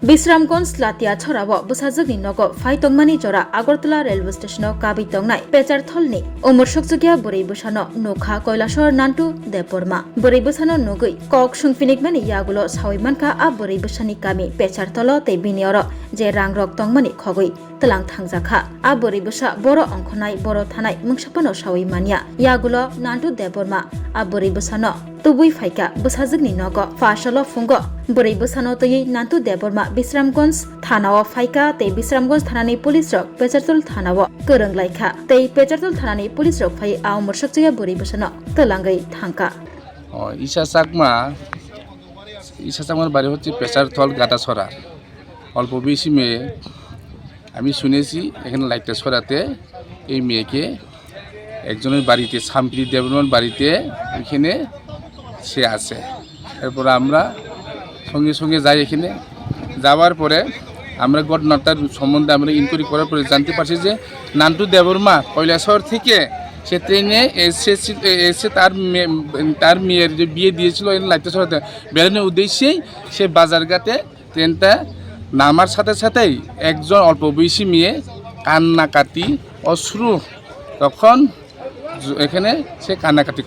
Bisramgons Latia Chorabo Busazagi Nogo Fai Tongmani Jora Agartala railway station Kabwi Tongnai Pechar Tholni Omor Shoksugya Borei Busano Nokha Koilashor Nantu Deporma Borei Busano Nogui Kok Shungfinikmani Yagulo Sawimanka A Borei Busani Kami Pechar Tolo Te Binioro Je Rangrok Tongmani Khogui Telang Thangjaka A Borei Busa Boro Ongkhonai Boro Thanai Mungshapano Sawimania Yagulo Nantu Deporma A Borei Busano Tubui Faika Busazagni Nogo Fashalo Fungo Borei Busano Toyi Nantu Deporma Bisramgons Thanao Faika Te Bisramgons Thanani Police Rok Pechartol Thanao Korang Laika Te Pechartol Thanani Police Rok Fai A Morsakjaya Borei Busano Telangai Thangka Isa Sakmar বাড়ি হচ্ছে পেচারথল গাটাছড়া অল্প বেশি মেয়ে আমি শুনেছি এখানে লাইটটা ছড়াতে এই মেয়েকে একজনের বাড়িতে সাম্প্রী দেববর্মার বাড়িতে এখানে সে আছে এরপর আমরা সঙ্গে সঙ্গে যাই এখানে যাওয়ার পরে আমরা ঘটনাটার সম্বন্ধে আমরা ইনকোয়ারি করার পরে জানতে পারছি যে নান্টু দেববর্মা কৈলাসহর থেকে সে ট্রেনে এসে তার মেয়ের যে বিয়ে দিয়েছিল লাইটটা ছড়াতে বেরোনোর উদ্দেশ্যেই সে বাজারঘাটে ট্রেনটা নামার সাথে সাথেই একজন অল্প বয়সী মেয়ে কান্নাকাটি অশ্রু তখন এখানে সে কান্নাকাটি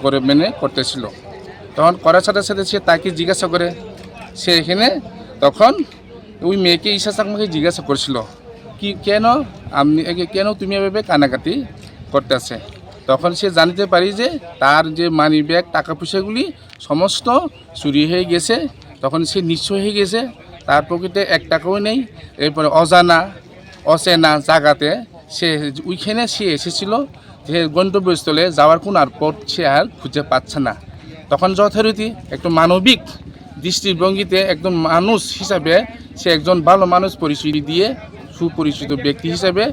করতেছিল তখন করার সাথে সাথে সে তাকে জিজ্ঞাসা করে সে এখানে তখন ওই মেয়েকে ঈশা চাকমাকে জিজ্ঞাসা করেছিল কেন তুমি এভাবে কান্নাকাটি করতেছে তখন সে জানতে পারি যে তার যে মানি ব্যাগ টাকা পয়সাগুলি সমস্ত চুরি হয়ে গেছে তখন সে নিঃস্ব হয়ে গেছে তার পকেটে 1 টাকাও নেই এরপরে অচেনা জায়গাতে সে ওইখানে সে এসেছিল যে গন্তব্যস্থলে যাওয়ার কোন আর পথ সে আর খুঁজে পাচ্ছে না তখন যথারীতি একটু মানবিক দৃষ্টিভঙ্গিতে একজন মানুষ হিসাবে সে একজন ভালো মানুষ পরিচয় দিয়ে সুপরিচিত ব্যক্তি হিসাবে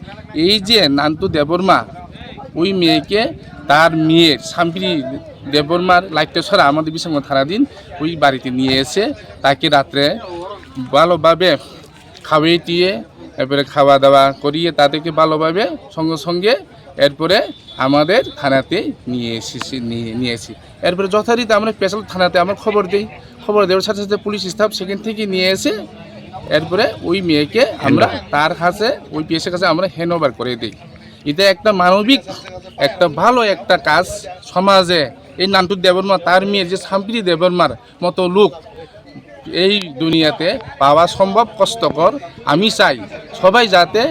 এই যে নান্টু দেববর্মা ওই মেয়েকে তার মেয়ের সাম্প্রী দেববর্মার লাইটটা ছড়া আমাদের বিশাল থানাধীন ওই বাড়িতে নিয়ে এসে তাকে রাত্রে ভালোভাবে খাওয়াই দিয়ে এরপরে খাওয়া দাওয়া করিয়ে তাদেরকে ভালোভাবে সঙ্গে সঙ্গে এরপরে আমাদের থানাতে নিয়ে এসেছি এরপরে যথারীতি আমরা স্পেশাল থানাতে আমরা খবর দেওয়ার সাথে সাথে পুলিশ স্টাফ সেখান থেকে নিয়ে এসে এরপরে ওই মেয়েকে আমরা তার কাছে ওই পিএসের কাছে আমরা হ্যান্ডওভার করে দিই এটা একটা মানবিক একটা ভালো একটা কাজ সমাজে এই নান্টু দেববর্মা তার মেয়ের যে সাম্প্রী দেববর্মার মতো লোক এই দুনিয়াতে পাওয়া সম্ভব কষ্টকর আমি চাই সবাই যাতে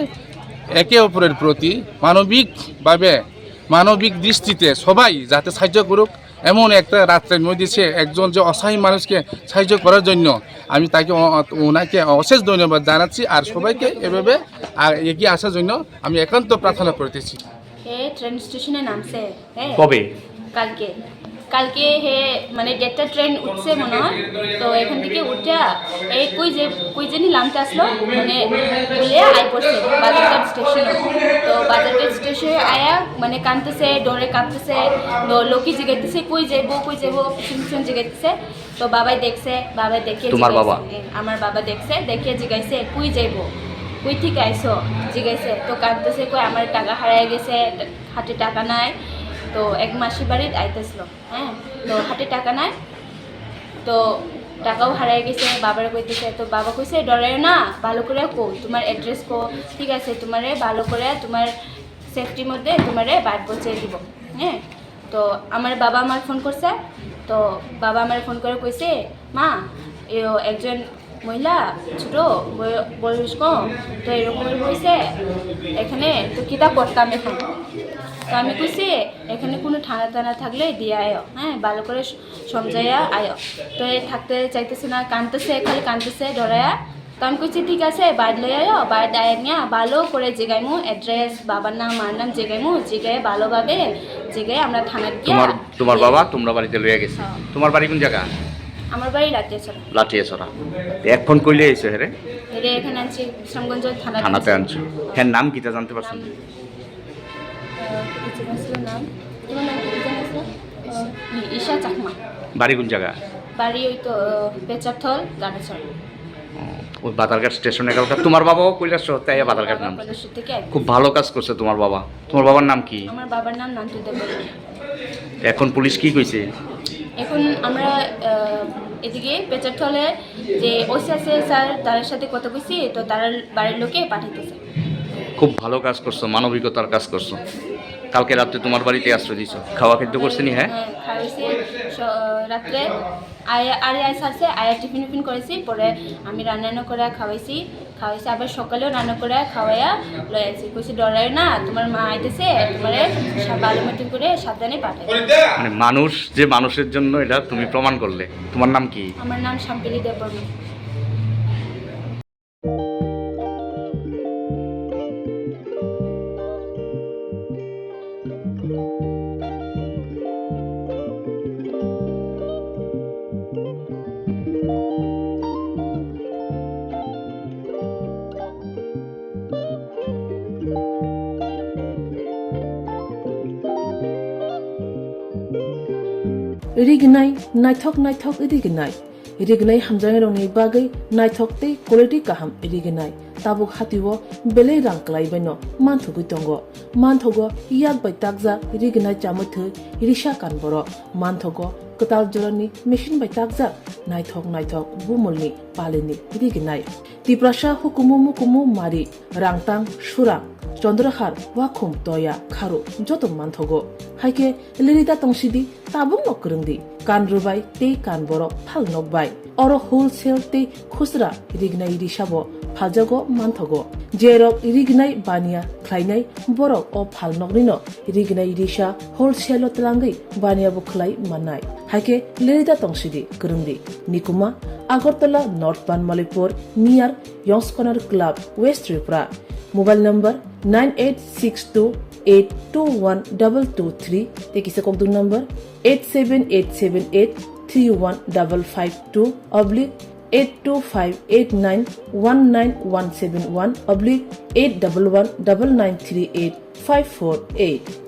একে অপরের প্রতি মানবিকভাবে মানবিক দৃষ্টিতে সবাই যাতে সাহায্য করুক এমন একটা রাত্রের মধ্যে সে একজন যে অসহায় মানুষকে সাহায্য করার জন্য আমি ওনাকে অশেষ ধন্যবাদ জানাচ্ছি আর সবাইকে এভাবে এগিয়ে আসার জন্য আমি একান্ত প্রার্থনা করতেছি ট্রেন স্টেশনে নামছে কবে কালকে হে মানে 1টা ট্রেন উঠছে মনে হয় তো এখান থেকে উঠে এই কই জানি নামতে আসলো মানে বলে আই পড়ছে বাজারঘাট স্টেশনে তো বাজারঘাট স্টেশনে আয়া মানে কাঁদতেছে ডরে কাঁদতেছে তো লোকে জিগাইতেছে কই যাইবো পিছন জিগাইতেছে তো বাবাই দেখছে দেখে আমার বাবা দেখছে দেখে জিগাইছে কই যাইবো কই থেকে আইসো জিগাইছে তো কাঁদতেছে কই আমার টাকা হারিয়ে গেছে হাতে টাকা নাই তো 1 মাসি বাড়ির আইতেছিল তো হাতে টাকা নাই তো টাকাও হারিয়ে গেছে বাবার কইতেছে তো বাবা কইছে ডরে না ভালো করে তোমার অ্যাড্রেস ঠিক আছে তোমারে ভালো করে তোমার সেফটির মধ্যে তোমারে বাড়ি পৌঁছে দিব তো আমার বাবা আমার ফোন করছে তো বাবা আমার ফোন করে কইছে মা একজন মহিলা ছোট বয়স্ক তো এরকমের হয়েছে এখানে তো কিতা করতাম এখন তো আমি কইছি এখানে কোনো টানা থাকলে দিয়ে আয় ভালো করে সমঝাইয়া আয় তো থাকতে চাইতেছে না খালি কাঁদতেছে ডরায়া তো আমি কইছি ঠিক আছে বাড়ি লই আয় বাড়ি আয় নিয়ে ভালো করে জেগাইমু অ্যাড্রেস বাবার নাম মার নাম জেগাইমু জেগায় ভালোভাবে জেগায় আমরা থানায় গিয়ে তোমার বাবা তোমরা বাড়িতে লইয়া গেছে তোমার বাড়ি কোন জায়গা আমার বাড়ি লাঠিয়াছড়া এখন কইলে আইছো হেরে এখানে আনছি বিশ্রামগঞ্জ থানাতে আনছো হ্যাঁ নাম কিটা জানতে পারছেন ঈশা চাকমা বাড়ি কোন জায়গা বাড়ি ওই তো পেচারথল গাটাছড়া ওই বাজারঘাট স্টেশনে গেল তোমার বাবাও কৈলাস তাই বাজারঘাট নাম খুব ভালো কাজ করছে তোমার বাবার নাম কি আমার বাবার নাম নান্টু দেববর্মা এখন পুলিশ কি কইছে এখন আমরা এদিকে পেচারথলে যে ওসি আছে স্যার তার সাথে কথা কইছি, তো তার বাড়ির লোকে পাঠাইতেছে। খুব ভালো কাজ করছো, মানবিকতার কাজ করছো। কালকে রাত্রে তোমার বাড়িতে আশ্রয় দিছো, খাওয়া খাদ্য করছে নি? হ্যাঁ, খাওয়াইছি রাত্রে আয়া সারছে, আয়া টিফিন করেছি, পরে আমি রান্না করে খাওয়াইছি, আবার সকালেও রান্না করে খাওয়াইয়া লই আছি। কইছি ডরাই না, তোমার মা আইতেছে, তোমারে ভালো মতন করে সাবধানে পাঠাই। মানে মানুষ যে মানুষের জন্য, এটা তুমি প্রমাণ করলে। তোমার নাম কি? আমার নাম শাম্পিলি দেববর্মা। रिगनाय नायथक रिगनाय हामजांग रंनि बागै नायथकते क्वालिटी काहाम रिगनाय ताबुक हातिव बेले रां क्लाइबायनो मानथुगै दंगो मानथगो याक बाय ताकजा रिगनाय चामथो रिसा कानबरो मानथगो कताल जरनि मेशिन बाय ताकजा नायथक बुमलनि पालिनि रिगनाय तिप्रासा हुकुमु मारि रांतां सुरां चंद्रहार वाखुम तोया खारु जतो मानथगो हाइके लिरिदा तंसिदि ताबुं नकरंदि कानरुबाय ते कानबरो फाल नकबाय अरो होलसेल ते खुसरा रिगनाय रिसाबो फाजगो मानथगो जेरक रिगनाय बानिया ख्लायनाय बरक अ फाल नकनिनो रिगनाय रिसा होलसेल तलांगै बानियाबो खलाय माननाय हाइके लिरिदा तंसिदि करंदि निकुमा Agartala north Banamalipur near Young's corner club West Tripura mobile number 9862821223 tekisa kokdung number 87878315552 /82589191171 /8119938 548